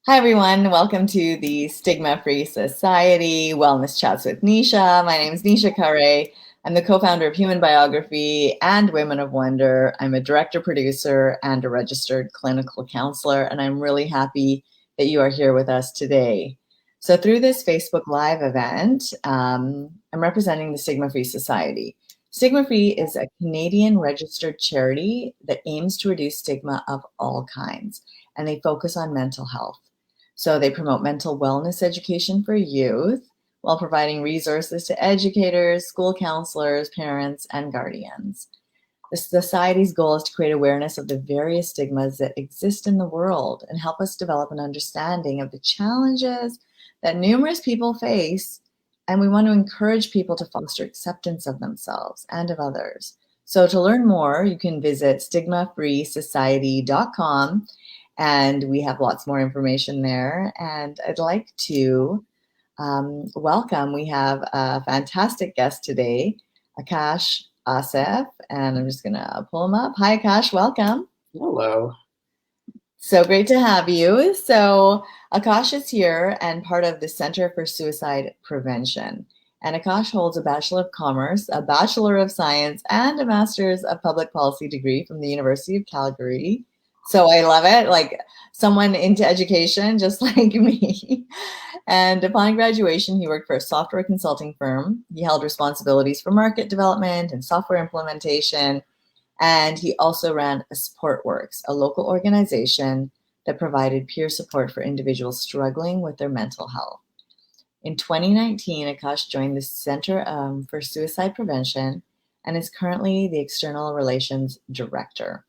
Hi, everyone. Welcome to the Stigma-Free Society Wellness Chats with Nisha. My name is Nisha Khare. I'm the co-founder of Human Biography and Women of Wonder. I'm a director, producer, and a registered clinical counselor, and I'm really happy that you are here with us today. So through this Facebook Live event, I'm representing the Stigma-Free Society. Stigma-Free is a Canadian registered charity that aims to reduce stigma of all kinds, and they focus on mental health. So they promote mental wellness education for youth while providing resources to educators, school counselors, parents, and guardians. The Society's goal is to create awareness of the various stigmas that exist in the world and help us develop an understanding of the challenges that numerous people face. And we want to encourage people to foster acceptance of themselves and of others. So to learn more, you can visit stigmafreesociety.com, and we have lots more information there. And I'd like to welcome, we have a fantastic guest today, Akash Asif, and I'm just going to pull him up. Hi, Akash, welcome. Hello. So great to have you. So Akash is here and part of the Center for Suicide Prevention. And Akash holds a Bachelor of Commerce, a Bachelor of Science, and a Master's of Public Policy degree from the University of Calgary. So I love it, like someone into education, just like me. And upon graduation, he worked for a software consulting firm. He held responsibilities for market development and software implementation. And he also ran a SupportWorks, a local organization that provided peer support for individuals struggling with their mental health. In 2019, Akash joined the Center for Suicide Prevention and is currently the External Relations Director.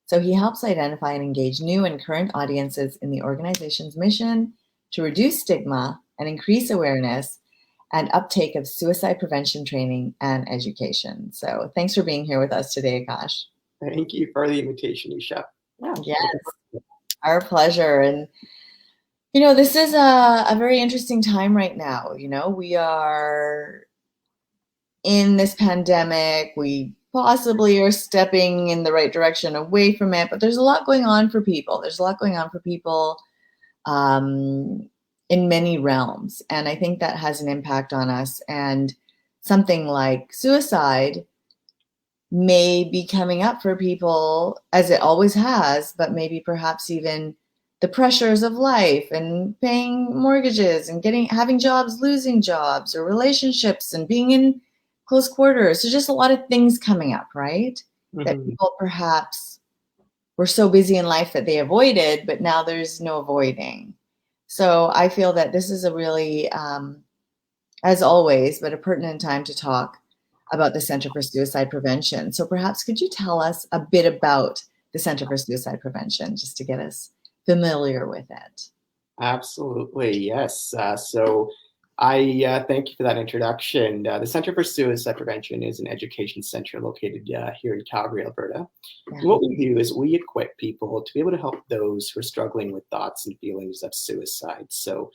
So he helps identify and engage new and current audiences in the organization's mission to reduce stigma and increase awareness and uptake of suicide prevention training and education. So thanks for being here with us today, Akash. Thank you for the invitation, Nisha. Yeah. Yes, our pleasure. And this is a very interesting time right now. We are in this pandemic. We possibly are stepping in the right direction away from it, but there's a lot going on for people. There's a lot going on for people in many realms. And I think that has an impact on us. And something like suicide may be coming up for people, as it always has, but maybe perhaps even the pressures of life and paying mortgages and having jobs, losing jobs, or relationships and being in close quarters. There's just a lot of things coming up, right? That people perhaps were so busy in life that they avoided, but now there's no avoiding. So I feel that this is a really, as always, but a pertinent time to talk about the Center for Suicide Prevention. So perhaps could you tell us a bit about the Center for Suicide Prevention, just to get us familiar with it? Absolutely, yes. So I thank you for that introduction. The Center for Suicide Prevention is an education center located here in Calgary, Alberta. Yeah. And what we do is we equip people to be able to help those who are struggling with thoughts and feelings of suicide. So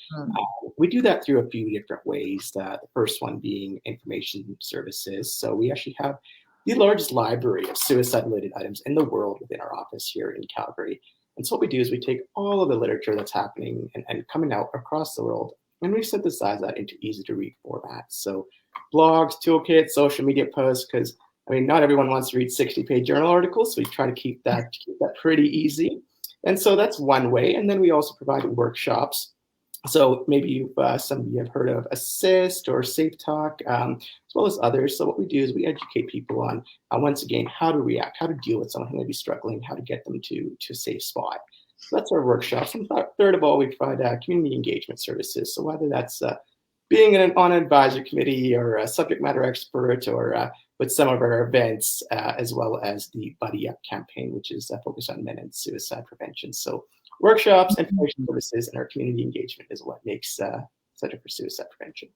we do that through a few different ways. The first one being information services. So we actually have the largest library of suicide-related items in the world within our office here in Calgary. And so what we do is we take all of the literature that's happening and coming out across the world, and we synthesize that into easy to read formats. So blogs, toolkits, social media posts, because not everyone wants to read 60-page journal articles, so we try to keep that pretty easy. And so that's one way. And then we also provide workshops. So maybe some of you have heard of Assist or Safe Talk, as well as others. So what we do is we educate people on, once again, how to react, how to deal with someone who may be struggling, how to get them to a safe spot. So that's our workshops. And third of all, we provide community engagement services. So whether that's being on an advisory committee or a subject matter expert or with some of our events, as well as the Buddy Up campaign, which is focused on men and suicide prevention. So workshops, information services, and our community engagement is what makes Center for Suicide Prevention.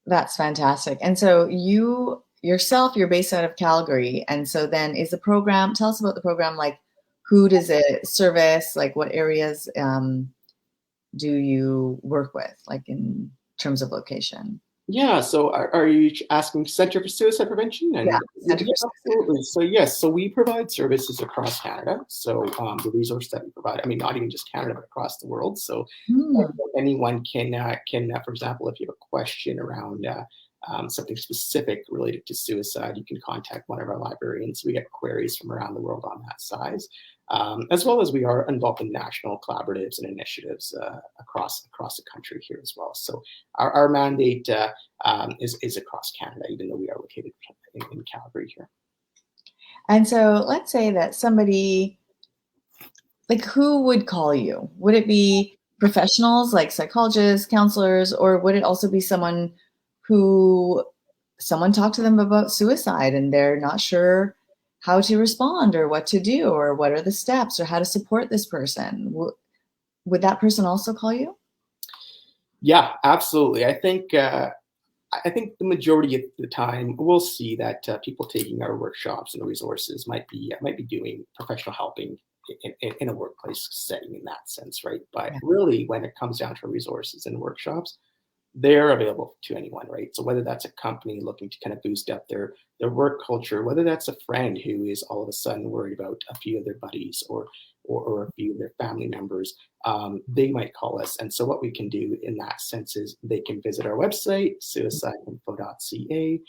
That's fantastic. And so you yourself, you're based out of Calgary. And so then is the program, tell us about the program, like who does it service? Like what areas do you work with, like in terms of location? Yeah, so are you asking Center for Suicide Prevention? Yeah, And Center yeah, for Suicide. absolutely. So yes, so we provide services across Canada. So the resource that we provide, I mean, not even just Canada, but across the world. So Hmm. anyone can, for example, if you have a question around something specific related to suicide, you can contact one of our librarians. We get queries from around the world on that size, as well as we are involved in national collaboratives and initiatives across the country here as well. So our mandate is across Canada, even though we are located in Calgary here. And so let's say that somebody, like, who would call you? Would it be professionals like psychologists, counselors, or would it also be who someone talked to them about suicide and they're not sure how to respond or what to do or what are the steps or how to support this person? Would that person also call you? Yeah, absolutely. I think the majority of the time we'll see that people taking our workshops and resources might be doing professional helping in a workplace setting in that sense, right? But Yeah. really, when it comes down to resources and workshops, they're available to anyone, right? So whether that's a company looking to kind of boost up their work culture, whether that's a friend who is all of a sudden worried about a few of their buddies or a few of their family members, they might call us. And so what we can do in that sense is they can visit our website, suicideinfo.ca,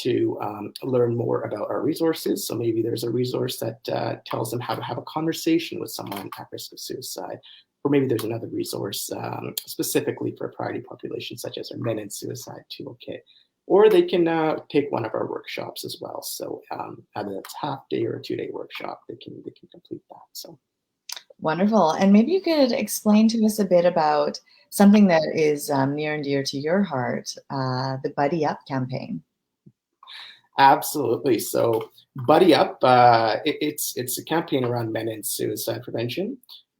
to learn more about our resources. So maybe there's a resource that tells them how to have a conversation with someone at risk of suicide, or maybe there's another resource specifically for a priority population, such as our Men in Suicide Toolkit. Or they can take one of our workshops as well. So either that's half day or a 2-day workshop, they can complete that. So Wonderful. And maybe you could explain to us a bit about something that is near and dear to your heart, the Buddy Up campaign. absolutely. So Buddy Up, it's a campaign around men and suicide prevention.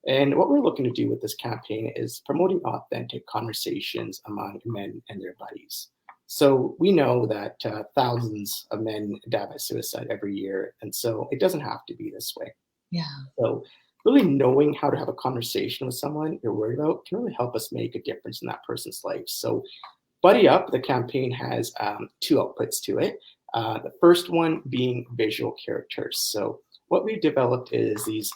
And what we're looking to do with this campaign is promoting authentic conversations among men and their buddies. So we know that thousands of men die by suicide every year, and so it doesn't have to be this way. Yeah, So really knowing how to have a conversation with someone you're worried about can really help us make a difference in that person's life. So Buddy Up, the campaign has two outputs to it. The first one being visual characters. So what we've developed is these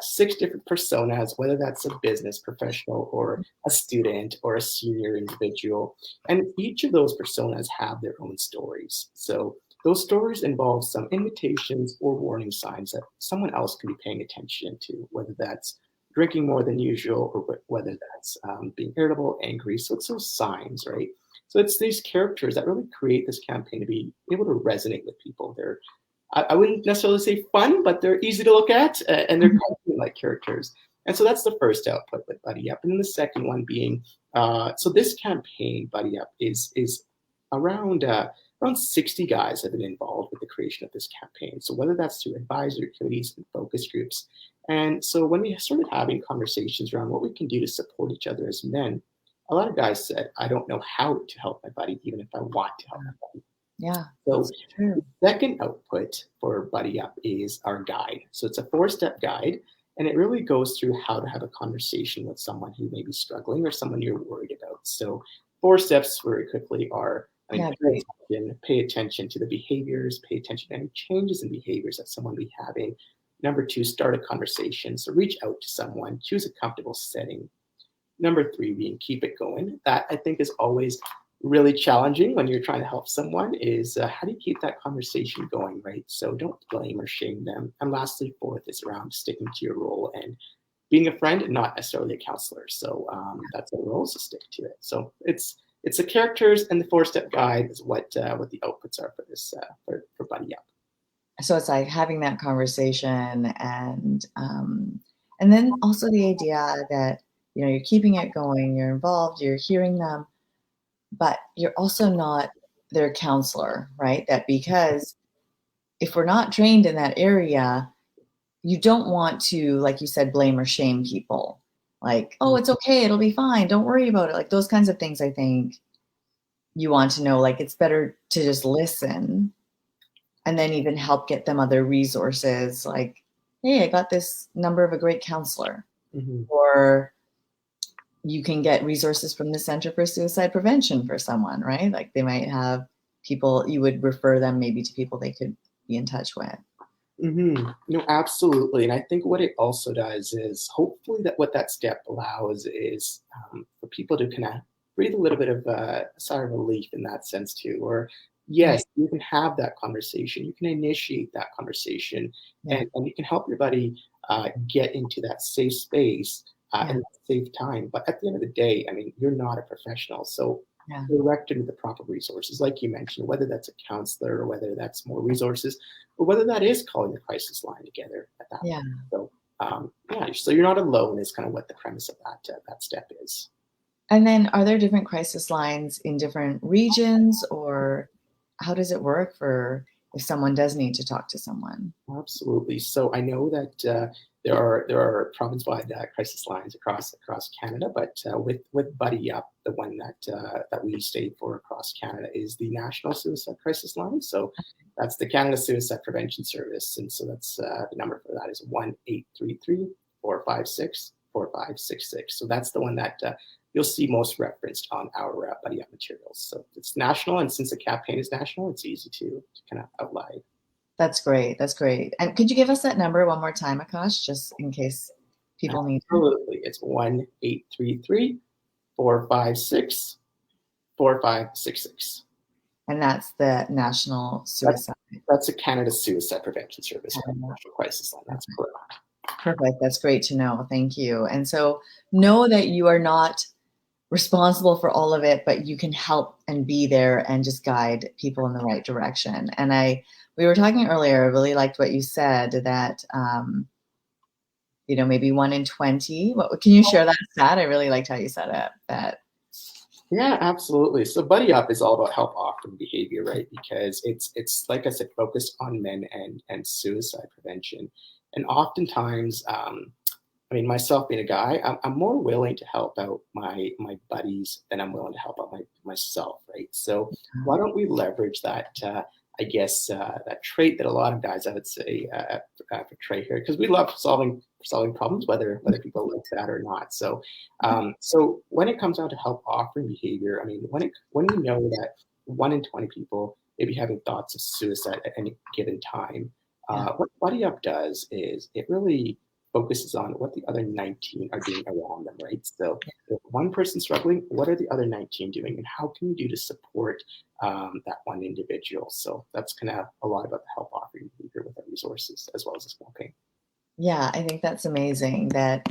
6 different personas, whether that's a business professional or a student or a senior individual. And each of those personas have their own stories. So those stories involve some invitations or warning signs that someone else can be paying attention to, whether that's drinking more than usual or whether that's being irritable, angry. So it's those signs, right? So it's these characters that really create this campaign to be able to resonate with people. They're, I wouldn't necessarily say fun, but they're easy to look at and they're cartoon-like characters. And so that's the first output with Buddy Up. And then the second one being, so this campaign, Buddy Up, is around around 60 guys have been involved with the creation of this campaign. So whether that's through advisory committees and focus groups. And so when we started having conversations around what we can do to support each other as men, a lot of guys said, I don't know how to help my buddy, even if I want to help my buddy. yeah, So that's true. the second output for Buddy Up is our guide. So it's a 4-step guide, and it really goes through how to have a conversation with someone who may be struggling or someone you're worried about. So 4 steps very quickly are, I mean, Yeah, great. pay attention to the behaviors, pay attention to any changes in behaviors that someone be having. Number 2, start a conversation. So reach out to someone, choose a comfortable setting. Number 3 being keep it going. That I think is always really challenging when you're trying to help someone is how do you keep that conversation going, right? So don't blame or shame them. And lastly, 4th is around sticking to your role and being a friend and not necessarily a counselor. So that's our role, so stick to it. So it's the characters and the 4-step guide is what the outputs are for this for Buddy Up. So it's like having that conversation and then also the idea that, you know, you're keeping it going, you're involved, you're hearing them, but you're also not their counselor, right? That because if we're not trained in that area, you don't want to, like you said, blame or shame people. Like, oh, it's okay, it'll be fine, don't worry about it. Like those kinds of things, I think you want to know. Like it's better to just listen and then even help get them other resources. Like, hey, I got this number of a great counselor, Mm-hmm. or you can get resources from the Center for Suicide Prevention for someone, right? Like they might have people, you would refer them maybe to people they could be in touch with. No, absolutely. And I think what it also does is hopefully that what that step allows is for people to kind of breathe a little bit of sigh of relief in that sense too. Or Right. yes, you can have that conversation. You can initiate that conversation, Yeah. and you can help your buddy get into that safe space Yeah. and that safe time. But at the end of the day, I mean, you're not a professional, so Yeah. direct into the proper resources, like you mentioned, whether that's a counselor or whether that's more resources or whether that is calling the crisis line together at that Yeah. point. So, yeah, so you're not alone is kind of what the premise of that step is. And then are there different crisis lines in different regions, or how does it work for if someone does need to talk to someone? Absolutely. So I know that there are province-wide crisis lines across Canada, but with Buddy Up, the one that we stay for across Canada is the National Suicide Crisis Line. So that's the Canada Suicide Prevention Service, and so that's the number for that is 1-833-456-4566. So that's the one that you'll see most referenced on our Buddy Up materials. So it's national, and since the campaign is national, it's easy to kind of outline. That's great. That's great. And could you give us that number one more time, Akash, just in case people need it? Absolutely. It's 1-833-456-4566. And that's the National That's Suicide. that's a Canada Suicide Prevention Service National Crisis Line. That's correct. Perfect. That's great to know. Thank you. And so know that you are not responsible for all of it, but you can help and be there and just guide people in the right direction. And we were talking earlier, I really liked what you said that, maybe 1 in 20. What can you share that stat? I really liked how you said it. That Yeah, absolutely. So Buddy Up is all about help offering behavior, right? Because it's like I said, focused on men and suicide prevention. And oftentimes, I mean, myself being a guy, I'm more willing to help out my buddies than I'm willing to help out myself, right? So why don't we leverage that? I guess that trait that a lot of guys, I would say, portray here, because we love solving problems, whether people like that or not. So, so when it comes down to help offering behavior, I mean, when we know that 1 in 20 people may be having thoughts of suicide at any given time, yeah, what Buddy Up does is it really focuses on what the other 19 are doing around them, right? So if one person's struggling, what are the other 19 doing, and how can we do to support that one individual? So that's kind of a lot about the help offering behavior with our resources as well as this campaign. yeah, I think that's amazing. And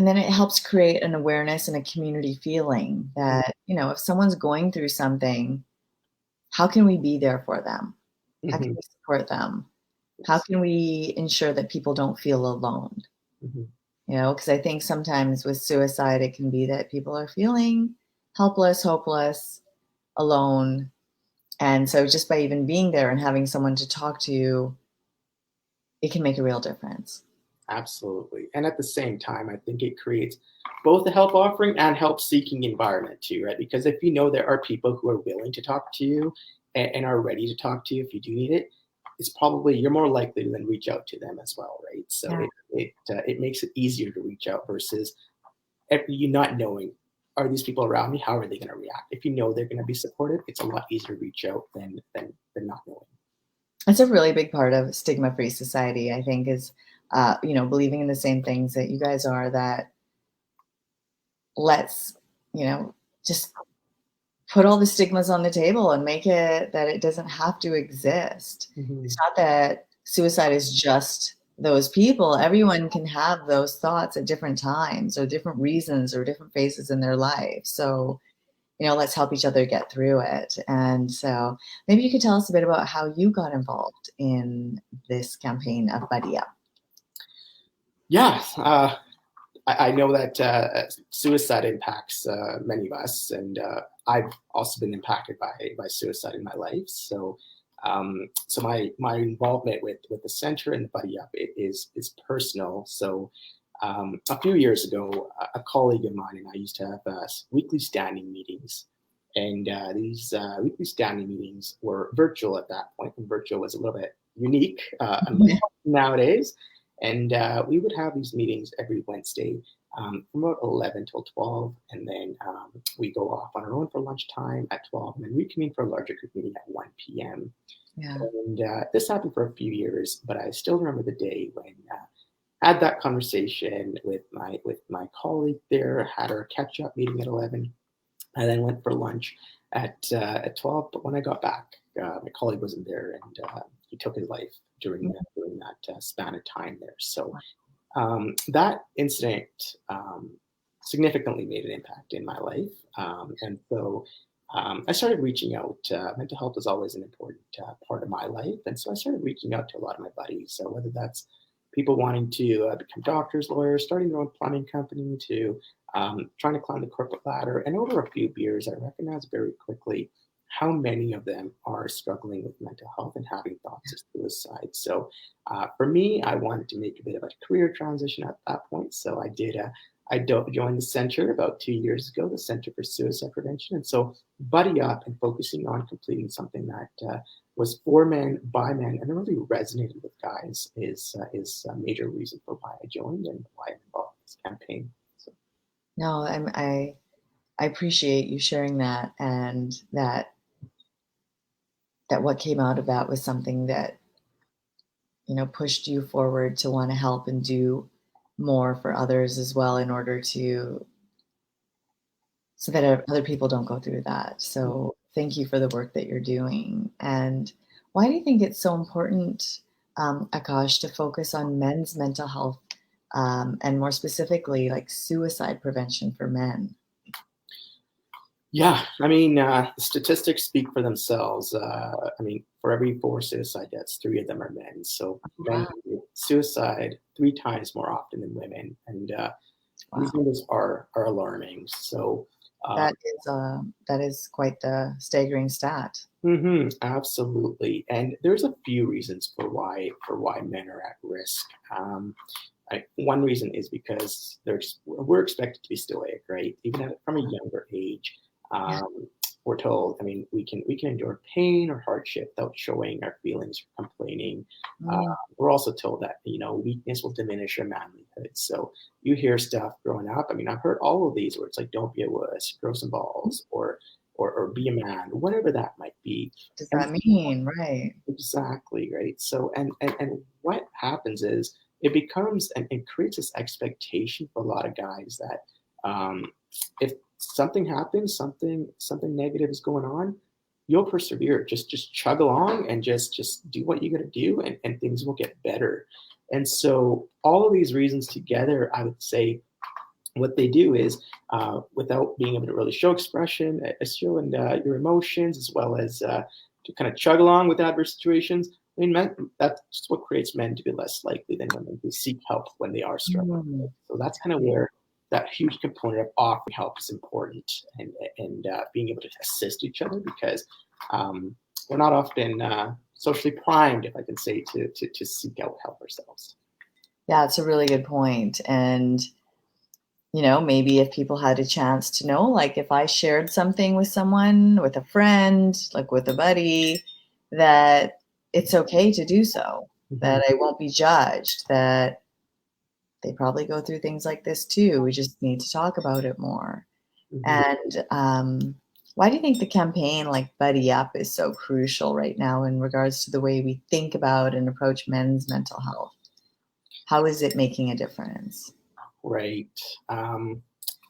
then it helps create an awareness and a community feeling that if someone's going through something, how can we be there for them? How can Mm-hmm. we support them? How Yes. can we ensure that people don't feel alone? Mm-hmm. Because I think sometimes with suicide, it can be that people are feeling helpless, hopeless, alone. And so just by even being there and having someone to talk to, it can make a real difference. Absolutely. And at the same time, I think it creates both a help offering and help seeking environment too, right? Because if you know there are people who are willing to talk to you and are ready to talk to you if you do need it, it's probably you're more likely to then reach out to them as well, right? So Yeah. it makes it easier to reach out versus you not knowing, are these people around me? How are they going to react? If you know they're going to be supportive, it's a lot easier to reach out than not knowing. It's a really big part of Stigma-Free Society, I think, is, believing in the same things that you guys are, that let's, just put all the stigmas on the table and make it that it doesn't have to exist. Mm-hmm. It's not that suicide is just those people. Everyone can have those thoughts at different times or different reasons or different phases in their life. So, let's help each other get through it. And so maybe you could tell us a bit about how you got involved in this campaign of Buddy Up. Yeah, I know that suicide impacts many of us, and I've also been impacted by suicide in my life. So, so my involvement with the center and the Buddy Up is personal. So, a few years ago, a colleague of mine and I used to have weekly standing meetings, and these weekly standing meetings were virtual at that point, and virtual was a little bit unique unlike nowadays. And we would have these meetings every Wednesday. from about 11 till 12, and then we go off on our own for lunchtime at 12, and then reconvene for a larger group meeting at 1 p.m. Yeah. And this happened for a few years, but I still remember the day when I had that conversation with my colleague there, had our catch-up meeting at 11, and then went for lunch at 12. But when I got back, my colleague wasn't there, and he took his life during that span of time there. So that incident significantly made an impact in my life, and so I started reaching out. Mental health is always an important part of my life, and so I started reaching out to a lot of my buddies. So whether that's people wanting to become doctors, lawyers, starting their own plumbing company, to trying to climb the corporate ladder, and over a few beers, I recognized very quickly how many of them are struggling with mental health and having thoughts of suicide. So for me, I wanted to make a bit of a career transition at that point. So I did. I joined the center about 2 years ago, the Center for Suicide Prevention. And so buddy up and focusing on completing something that was for men, by men, and it really resonated with guys is a major reason for why I joined and why I'm involved in this campaign. So. No, I appreciate you sharing that, and that what came out of that was something that, pushed you forward to want to help and do more for others as well, in order to, so that other people don't go through that. So thank you for the work that you're doing. And why do you think it's so important, Akash, to focus on men's mental health, and more specifically, like suicide prevention for men? Yeah, I mean, the statistics speak for themselves. I mean, for every 4 suicide deaths, 3 of them are men. So men Wow. commit suicide 3 times more often than women, and these Wow. numbers are alarming. So That is quite the staggering stat. absolutely, and there's a few reasons for why men are at risk. One reason is because we're expected to be stoic, right? Even from a younger age, Yeah. we're told. I mean, we can endure pain or hardship without showing our feelings or complaining. Mm, We're also told that weakness will diminish your manlyhood. So you hear stuff growing up. I mean, I've heard all of these where it's like, "Don't be a wuss, grow some balls," or "Be a man," whatever that might be. does And that mean? Right. exactly, right? So and what happens is it becomes and it creates this expectation for a lot of guys that if something happens, something negative is going on, you'll persevere. Just chug along and just do what you got to do, and things will get better. And so all of these reasons together, I would say, what they do is, without being able to really show expression, show and your emotions, as well as to kind of chug along with adverse situations. I mean, that's what creates men to be less likely than women to seek help when they are struggling. Mm. So that's kind of where that huge component of offering help is important, and being able to assist each other, because we're not often socially primed, if I can say, to seek out help ourselves. Yeah, it's a really good point. And maybe if people had a chance to know, like if I shared something with someone, with a friend, like with a buddy, that it's okay to do so, Mm-hmm. that I won't be judged, that they probably go through things like this too. We just need to talk about it more. Mm-hmm. And why do you think the campaign like Buddy Up is so crucial right now in regards to the way we think about and approach men's mental health? How is it making a difference? Right.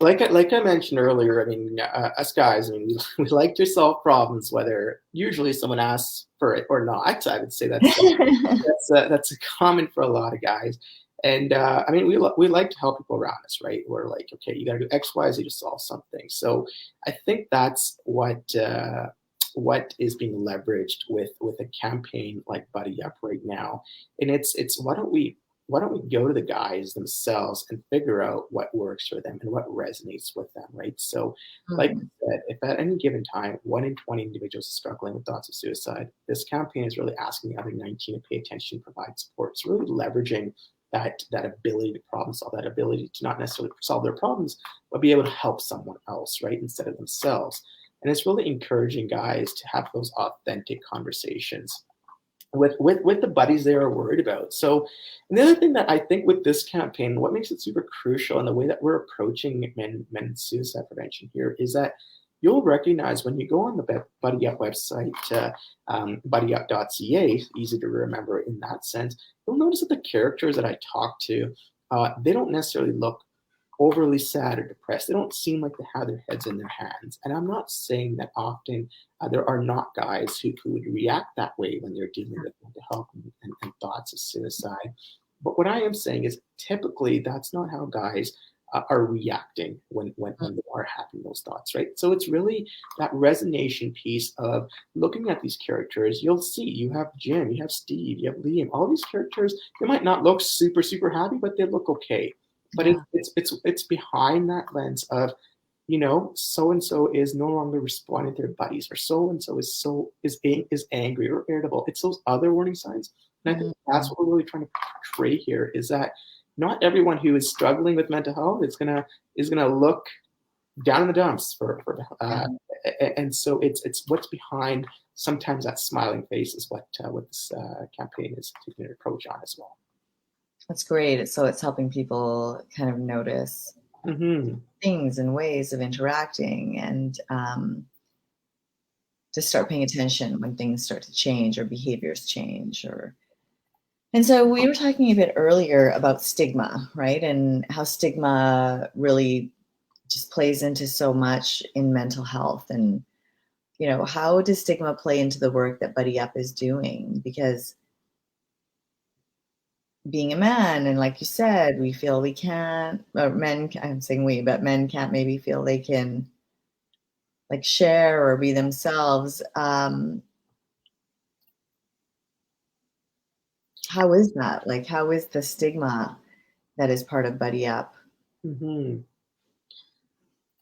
Like I mentioned earlier, I mean, us guys, I mean, we like to solve problems, whether usually someone asks for it or not. I would say that's common for a lot of guys. And I mean, we like to help people around us, right? We're like, okay, you got to do X, Y, Z to solve something. So I think that's what is being leveraged with a campaign like Buddy Up right now. And it's why don't we go to the guys themselves and figure out what works for them and what resonates with them, right? So, like Mhm. I said, if at any given time 1 in 20 individuals are struggling with thoughts of suicide, this campaign is really asking the other 19 to pay attention, provide support. It's really leveraging that ability to problem solve, that ability to not necessarily solve their problems, but be able to help someone else, right, instead of themselves. And it's really encouraging guys to have those authentic conversations. with the buddies they are worried about. So, and the other thing that I think with this campaign, what makes it super crucial, and the way that we're approaching men's suicide prevention here, is that you'll recognize when you go on the Buddy Up website, buddyyup.ca, easy to remember in that sense. You'll notice that the characters that I talk to, they don't necessarily look overly sad or depressed. They don't seem like they have their heads in their hands. And I'm not saying that often there are not guys who would react that way when they're dealing with mental health and thoughts of suicide. But what I am saying is typically that's not how guys are reacting when they are having those thoughts, right? So it's really that resonation piece of looking at these characters. You'll see you have Jim, you have Steve, you have Liam. All these characters, they might not look super, super happy, but they look okay. But Yeah. it's behind that lens of, so and so is no longer responding to their buddies, or so and so is angry or irritable. It's those other warning signs, and I think that's what we're really trying to portray here, is that not everyone who is struggling with mental health is gonna look down in the dumps and so it's what's behind sometimes that smiling face is what this campaign is taking an approach on as well. That's great. So it's helping people kind of notice things and ways of interacting, and to start paying attention when things start to change or behaviors change. And so we were talking a bit earlier about stigma, right? And how stigma really just plays into so much in mental health. And, how does stigma play into the work that Buddy Up is doing? Because being a man, and like you said, we feel we can't, or men, I'm saying we, but men can't maybe feel they can like share or be themselves. How is that? Like, how is the stigma that is part of Buddy Up?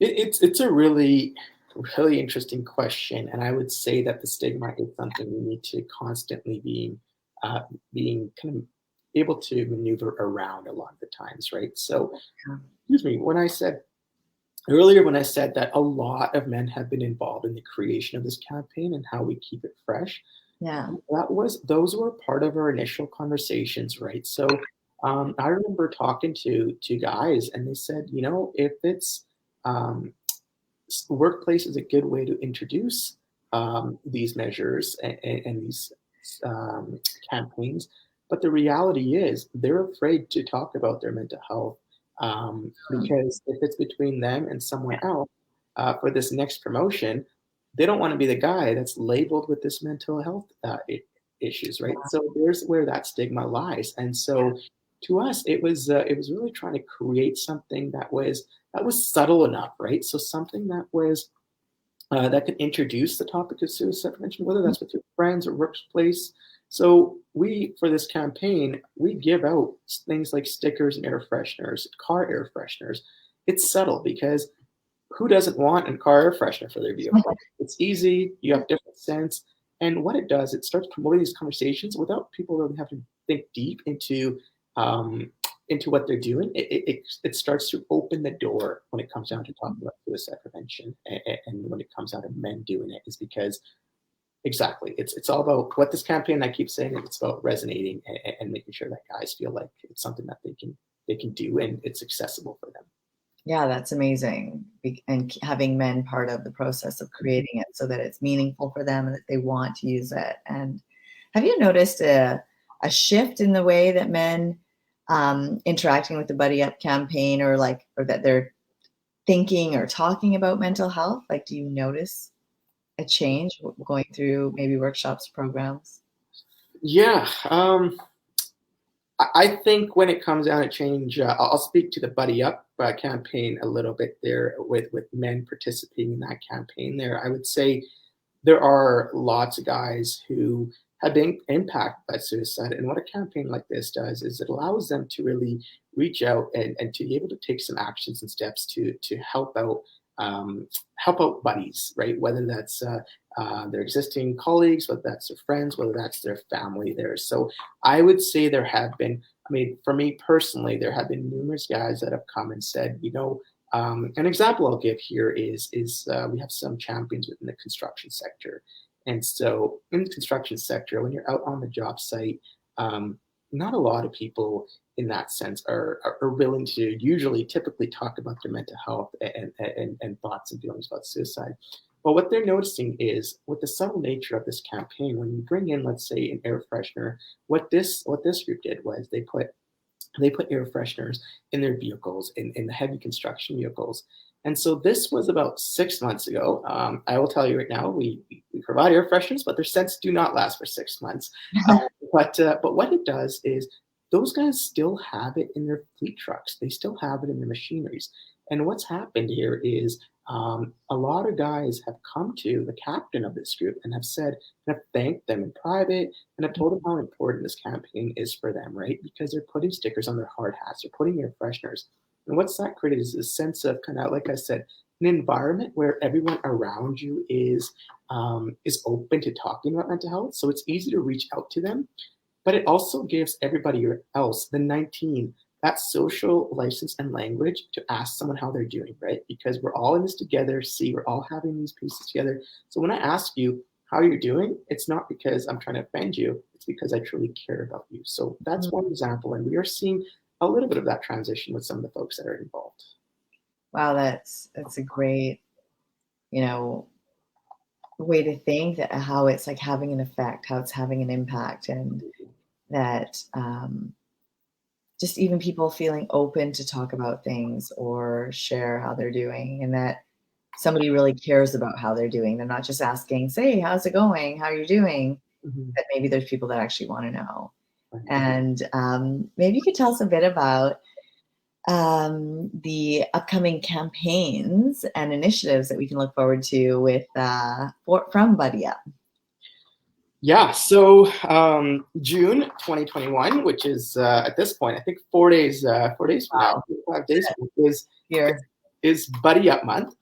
It's a really, really interesting question, and I would say that the stigma is something we need to constantly being kind of able to maneuver around a lot of the times, right? So, excuse me, when I said that a lot of men have been involved in the creation of this campaign and how we keep it fresh, Yeah. those were part of our initial conversations, right? So I remember talking to guys, and they said, if it's workplace is a good way to introduce these measures and these campaigns, but the reality is they're afraid to talk about their mental health because if it's between them and someone else for this next promotion, they don't want to be the guy that's labeled with this mental health issues, right? So there's where that stigma lies. And so to us, it was really trying to create something that was subtle enough, right? So something that was that could introduce the topic of suicide prevention, whether that's with your friends or workplace. So for this campaign, we give out things like stickers and air fresheners, car air fresheners. It's subtle because who doesn't want a car air freshener for their vehicle? It's easy. You have different scents. And what it does, it starts promoting these conversations without people really having to think deep into what they're doing. It starts to open the door when it comes down to talking about suicide prevention, and when it comes down to men doing it, is because exactly it's all about what this campaign, I keep saying, it's about resonating and making sure that guys feel like it's something that they can do and it's accessible for them. Yeah, that's amazing. And having men part of the process of creating it so that it's meaningful for them and that they want to use it. And have you noticed a shift in the way that men interacting with the Buddy Up campaign, or that they're thinking or talking about mental health? Like, do you notice a change going through maybe workshops, programs? Yeah. I think when it comes down to change, I'll speak to the Buddy Up campaign a little bit there with men participating in that campaign there. I would say there are lots of guys who have been impacted by suicide. And what a campaign like this does is it allows them to really reach out and to be able to take some actions and steps to help out buddies, right? Whether that's their existing colleagues, whether that's their friends, whether that's their family there. So I would say there have been, for me personally, there have been numerous guys that have come and said, an example I'll give here is we have some champions within the construction sector. And so in the construction sector, when you're out on the job site, not a lot of people in that sense are willing to typically talk about their mental health and thoughts and feelings about suicide. But what they're noticing is with the subtle nature of this campaign, when you bring in, let's say, an air freshener, what this group did was they put air fresheners in their vehicles, in the heavy construction vehicles. And so this was about 6 months ago. I will tell you right now, we provide air fresheners, but their scents do not last for 6 months. But what it does is those guys still have it in their fleet trucks. They still have it in their machineries. And what's happened here is a lot of guys have come to the captain of this group and have said, and have thanked them in private, and have told them how important this campaign is for them, right? Because they're putting stickers on their hard hats, they're putting air fresheners. And what's that created is a sense of kind of, like I said, an environment where everyone around you is open to talking about mental health. So it's easy to reach out to them, but it also gives everybody else, the 19, that social license and language to ask someone how they're doing, right? Because we're all in this together. See, we're all having these pieces together. So when I ask you how you're doing, it's not because I'm trying to offend you. It's because I truly care about you. So that's one example. And we are seeing a little bit of that transition with some of the folks that are involved. Wow, that's a great, way to think that how it's like having an effect, how it's having an impact, and that just even people feeling open to talk about things or share how they're doing, and that somebody really cares about how they're doing. They're not just asking, say, how's it going? How are you doing? That maybe there's people that actually want to know. And maybe you could tell us a bit about the upcoming campaigns and initiatives that we can look forward to with from Buddy Up. Yeah, so June 2021, which is at this point, I think 4 days, 4 days from now, 5 days is Buddy Up Month.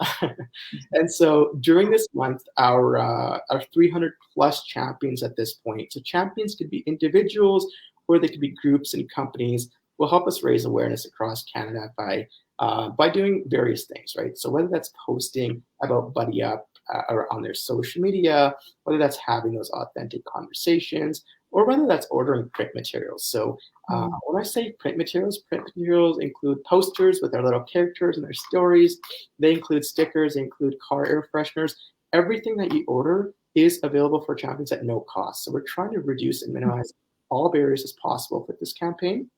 And so during this month, our 300 plus champions at this point, so champions could be individuals or they could be groups and companies, will help us raise awareness across Canada by doing various things, right? So whether that's posting about Buddy Up or on their social media, whether that's having those authentic conversations, or whether that's ordering print materials. So when I say print materials include posters with their little characters and their stories. They include stickers, they include car air fresheners. Everything that you order is available for champions at no cost. So we're trying to reduce and minimize all barriers as possible with this campaign.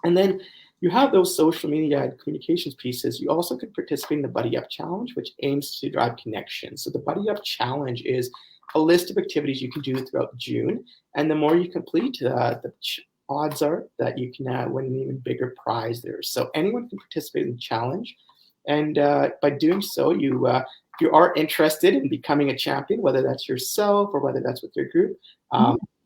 And then you have those social media and communications pieces. You also can participate in the Buddy Up Challenge, which aims to drive connection. So the Buddy Up Challenge is a list of activities you can do throughout June. And the more you complete, the odds are that you can win an even bigger prize there. So anyone can participate in the challenge. And by doing so, if you are interested in becoming a champion, whether that's yourself or whether that's with your group,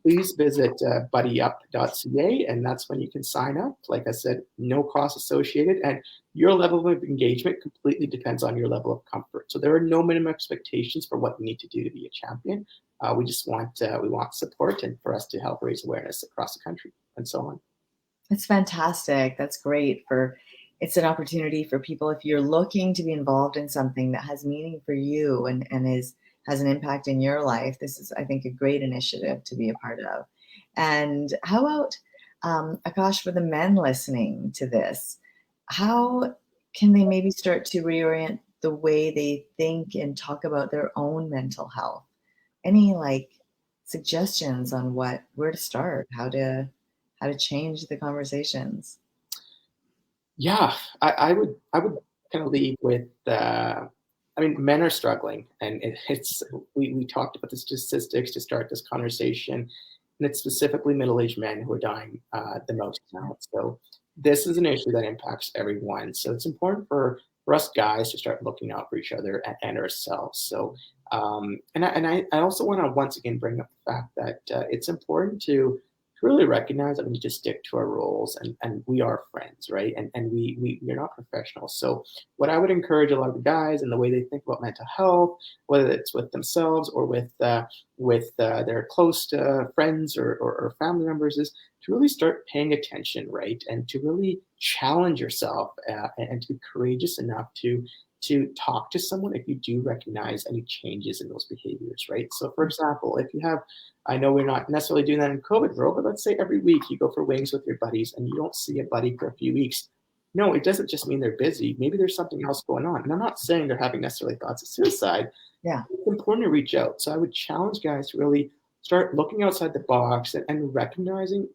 please visit buddyyup.ca, and that's when you can sign up. Like I said, no cost associated, and your level of engagement completely depends on your level of comfort. So there are no minimum expectations for what you need to do to be a champion. We just want support and for us to help raise awareness across the country and so on. That's fantastic. That's great. It's an opportunity for people, if you're looking to be involved in something that has meaning for you and has an impact in your life. This is, I think, a great initiative to be a part of. And how about, Akash, for the men listening to this, how can they maybe start to reorient the way they think and talk about their own mental health? Any suggestions on where to start, how to change the conversations? Yeah, I would kind of leave with men are struggling, and we talked about the statistics to start this conversation, and it's specifically middle-aged men who are dying the most now. So this is an issue that impacts everyone. So it's important for us guys to start looking out for each other and ourselves. So and I also want to once again bring up the fact that it's important to really recognize that we need to stick to our roles, and we are friends, right? And we're not professionals. So what I would encourage a lot of the guys and the way they think about mental health, whether it's with themselves or with their close friends or family members, is to really start paying attention, right? And to really challenge yourself and to be courageous enough to to talk to someone if you do recognize any changes in those behaviors, right? So for example, if you have, I know we're not necessarily doing that in COVID world, but let's say every week you go for wings with your buddies and you don't see a buddy for a few weeks. No, it doesn't just mean they're busy. Maybe there's something else going on. And I'm not saying they're having necessarily thoughts of suicide. Yeah. It's important to reach out. So I would challenge guys to really start looking outside the box and recognizing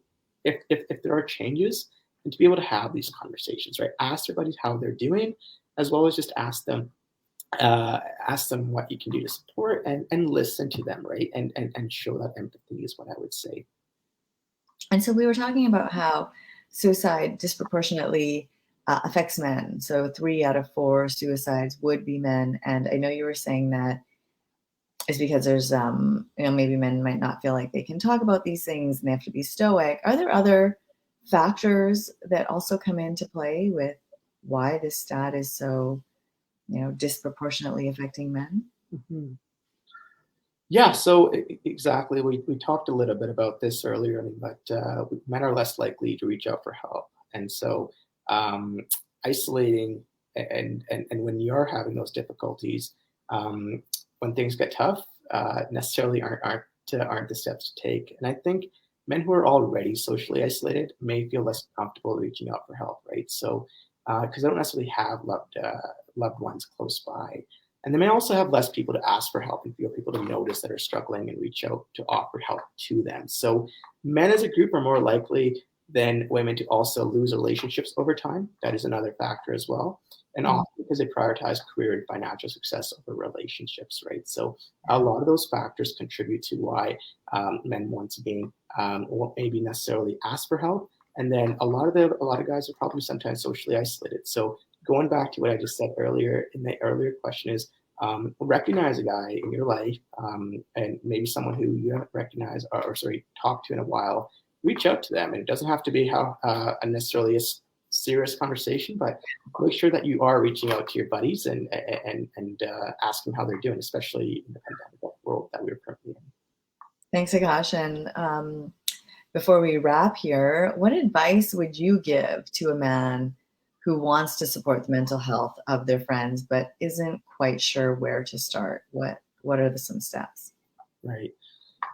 if there are changes, and to be able to have these conversations, right? Ask their buddies how they're doing, as well as just ask them what you can do to support and listen to them, right? And show that empathy is what I would say. And so we were talking about how suicide disproportionately affects men. So 3 out of 4 suicides would be men. And I know you were saying that is because there's, maybe men might not feel like they can talk about these things and they have to be stoic. Are there other factors that also come into play with why this stat is so, disproportionately affecting men? Mm-hmm. Yeah, so exactly. We talked a little bit about this earlier, but men are less likely to reach out for help. And so isolating and when you're having those difficulties, when things get tough, necessarily aren't the steps to take. And I think men who are already socially isolated may feel less comfortable reaching out for help, right? So because they don't necessarily have loved ones close by. And they may also have less people to ask for help and feel people to notice that are struggling and reach out to offer help to them. So men as a group are more likely than women to also lose relationships over time. That is another factor as well. And often because they prioritize career and financial success over relationships, right? So a lot of those factors contribute to why men once again won't maybe necessarily ask for help. And then a lot of guys are probably sometimes socially isolated. So going back to what I just said earlier in the earlier question is recognize a guy in your life and maybe someone who you haven't recognized or talked to in a while. Reach out to them, and it doesn't have to be necessarily a serious conversation, but make sure that you are reaching out to your buddies and ask them how they're doing, especially in the pandemic world that we're currently in. Thanks, Akash. And before we wrap here, what advice would you give to a man who wants to support the mental health of their friends but isn't quite sure where to start? What are some steps? Right.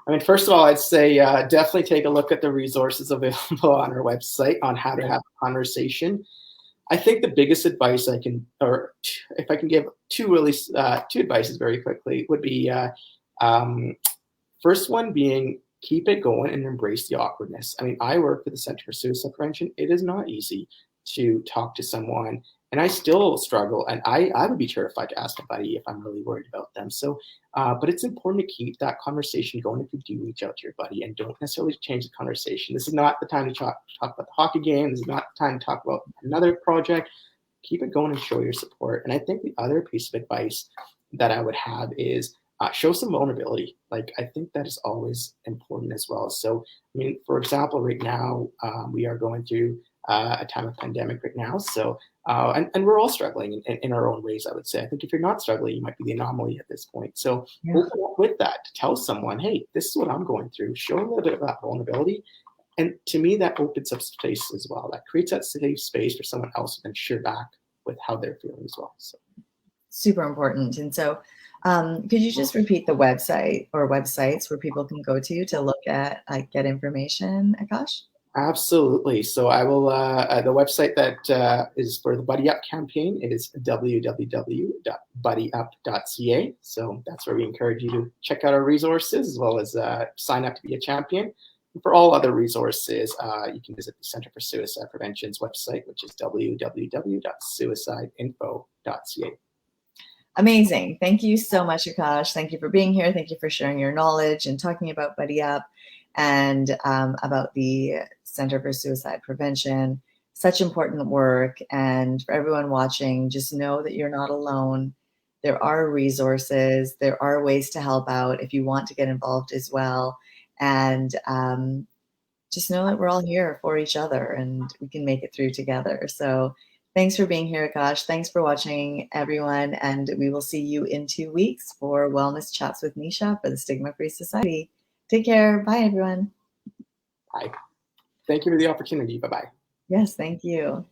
I mean, first of all, I'd say definitely take a look at the resources available on our website on how to have a conversation. I think the biggest advice if I can give two advices very quickly, would be first one being keep it going and embrace the awkwardness. I mean, I work for the Center for Suicide Prevention. It is not easy to talk to someone, and I still struggle, and I would be terrified to ask a buddy if I'm really worried about them. So, but it's important to keep that conversation going if you do reach out to your buddy, and don't necessarily change the conversation. This is not the time to talk about the hockey game. This is not the time to talk about another project. Keep it going and show your support. And I think the other piece of advice that I would have is show some vulnerability. Like, I think that is always important as well. So, I mean, for example, right now we are going through a time of pandemic right now. So, and we're all struggling in our own ways, I would say. I think if you're not struggling, you might be the anomaly at this point. So open up with that to tell someone, hey, this is what I'm going through. Show a little bit of that vulnerability. And to me, that opens up space as well. That creates that safe space for someone else to then share back with how they're feeling as well. So super important. And so could you just repeat the website or websites where people can go to look at, get information, Akash? Absolutely. So I will, the website that is for the Buddy Up campaign, it is www.buddyyup.ca. So that's where we encourage you to check out our resources as well as sign up to be a champion. And for all other resources, you can visit the Center for Suicide Prevention's website, which is www.suicideinfo.ca. Amazing. Thank you so much, Akash. Thank you for being here. Thank you for sharing your knowledge and talking about Buddy Up and about the Center for Suicide Prevention. Such important work. And for everyone watching, just know that you're not alone. There are resources. There are ways to help out if you want to get involved as well. And just know that we're all here for each other and we can make it through together. So thanks for being here, Akash. Thanks for watching, everyone. And we will see you in 2 weeks for Wellness Chats with Nisha for the Stigma-Free Society. Take care. Bye, everyone. Bye. Thank you for the opportunity. Bye-bye. Yes, thank you.